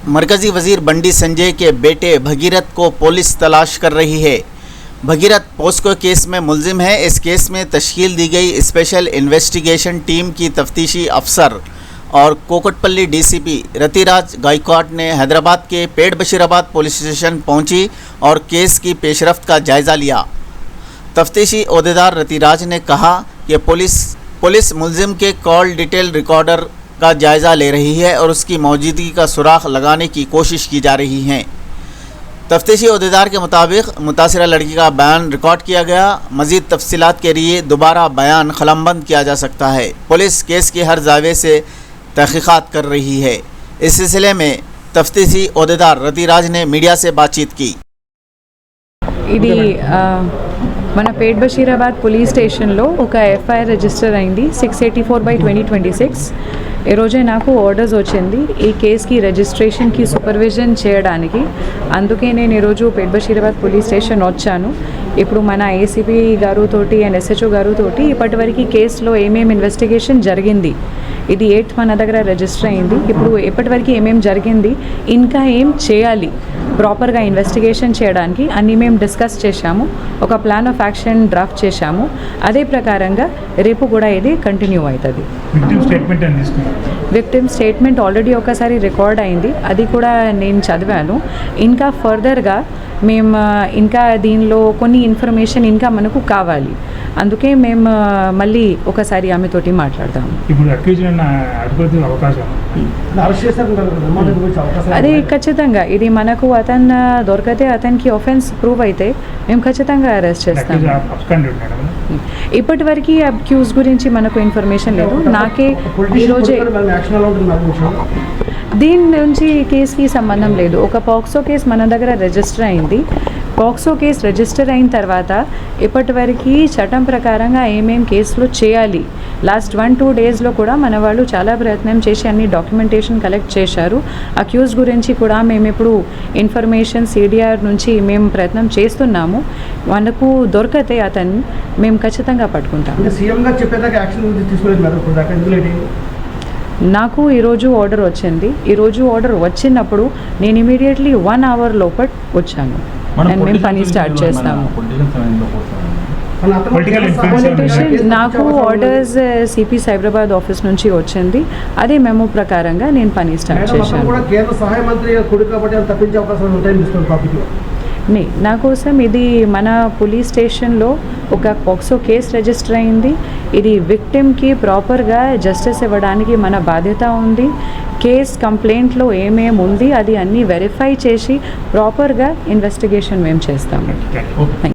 मरकज़ी वज़ीर बंडी संजय के बेटे भगीरथ को पुलिस तलाश कर रही है। भगीरथ पोस्को केस में मुलजिम है। इस केस में तश्कील दी गई स्पेशल इन्वेस्टिगेशन टीम की तफ्तीशी अफसर और कोकटपल्ली डीसीपी रतिराज गायकवाड ने हैदराबाद के पेड़ बशीराबाद पुलिस स्टेशन पहुंची और केस की पेशरफ्त का जायज़ा लिया। तफ्तीशी ओहदेदार रतिराज ने कहा कि पुलिस मुलजिम के कॉल डिटेल रिकॉर्डर का जायज़ा ले रही है और उसकी मौजूदगी का सुराग लगाने की कोशिश की जा रही है। तफ्तीशी ओहदेदार के मुताबिक मुतासिरा लड़की का बयान रिकॉर्ड किया गया। मज़ीद तफसीलात के लिए दोबारा बयान क़लमबंद किया जा सकता है। पुलिस केस के हर जावे से तहक़ीक़ात कर रही है। इस सिलसिले में तफ्तीशी ओहदेदार रतिराज ने मीडिया से बातचीत की। మన పేట్ బషీరాబాద్ పోలీస్ స్టేషన్లో ఒక ఎఫ్ఐఆర్ రిజిస్టర్ అయింది 684/2026. ఈరోజే నాకు ఆర్డర్స్ వచ్చింది ఈ కేసుకి రిజిస్ట్రేషన్కి సూపర్విజన్ చేయడానికి. అందుకే నేను ఈరోజు పేట్ బషీరాబాద్ పోలీస్ స్టేషన్ వచ్చాను. ఇప్పుడు మన ఏసీపీ గారుతోటి అండ్ ఎస్హెచ్ఓ గారుతోటి ఇప్పటివరకు కేసులో ఏమేమి ఇన్వెస్టిగేషన్ జరిగింది, ఇది 8th మన దగ్గర రిజిస్టర్ అయింది. ఇప్పుడు ఇప్పటివరకు ఏమేమి జరిగింది, ఇంకా ఏం చేయాలి ప్రాపర్గా ఇన్వెస్టిగేషన్ చేయడానికి అన్నీ మేము డిస్కస్ చేశాము. ఒక ప్లాన్ ఆఫ్ యాక్షన్ డ్రాఫ్ట్ చేశాము. అదే ప్రకారంగా రేపు కూడా ఇది కంటిన్యూ అవుతుంది. విక్టిమ్ స్టేట్మెంట్ ఆల్రెడీ ఒకసారి రికార్డ్ అయింది, అది కూడా నేను చదివాను. ఇంకా ఫర్దర్గా మేము ఇంకా దీనిలో కొన్ని ఇన్ఫర్మేషన్ ఇంకా మనకు కావాలి. అందుకే మేము మళ్ళీ ఒకసారి ఆమెతోటి మాట్లాడతాము. అది ఖచ్చితంగా ఇది మనకు అతను దొరికితే అతనికి ఆఫెన్స్ ప్రూవ్ అయితే మేము ఖచ్చితంగా అరెస్ట్ చేస్తాము. ఇప్పటివరకు అక్యూజ్ గురించి మనకు ఇన్ఫర్మేషన్ లేదు. నాకే ఈరోజే దీని నుంచి కేసుకి సంబంధం లేదు. ఒక పాక్సో కేసు మన దగ్గర రిజిస్టర్ అయింది. పాక్సో కేసు రిజిస్టర్ అయిన తర్వాత ఇప్పటివరకు చట్టం ప్రకారంగా ఏమేం కేసులు చేయాలి, లాస్ట్ 1-2 డేస్లో కూడా మన వాళ్ళు చాలా ప్రయత్నం చేసి అన్ని డాక్యుమెంటేషన్ కలెక్ట్ చేశారు. అక్యూజ్ గురించి కూడా మేము ఇప్పుడు ఇన్ఫర్మేషన్ సిడిఆర్ నుంచి మేము ప్రయత్నం చేస్తున్నాము. మనకు దొరికితే అతన్ని మేము ఖచ్చితంగా పట్టుకుంటాం. నాకు ఈరోజు ఆర్డర్ వచ్చింది. ఈరోజు ఆర్డర్ వచ్చినప్పుడు నేను ఇమీడియట్లీ 1 hour లోపల వచ్చాను అండ్ మేము పని స్టార్ట్ చేస్తాము. పొలిటీషియన్ నాకు ఆర్డర్స్ సిపి సైబరాబాద్ ఆఫీస్ నుంచి వచ్చింది. అదే మెమో ప్రకారంగా నేను పని స్టార్ట్ చేశాను. నా కోసం ఇది మన పోలీస్ స్టేషన్లో ఒక పాక్సో కేసు రిజిస్టర్ అయింది. ఇది విక్టిమ్కి ప్రాపర్గా జస్టిస్ ఇవ్వడానికి మన బాధ్యత ఉంది. కేస్ కంప్లైంట్లో ఏమేమి ఉంది అది అన్నీ వెరిఫై చేసి ప్రాపర్గా ఇన్వెస్టిగేషన్ మేము చేస్తాము.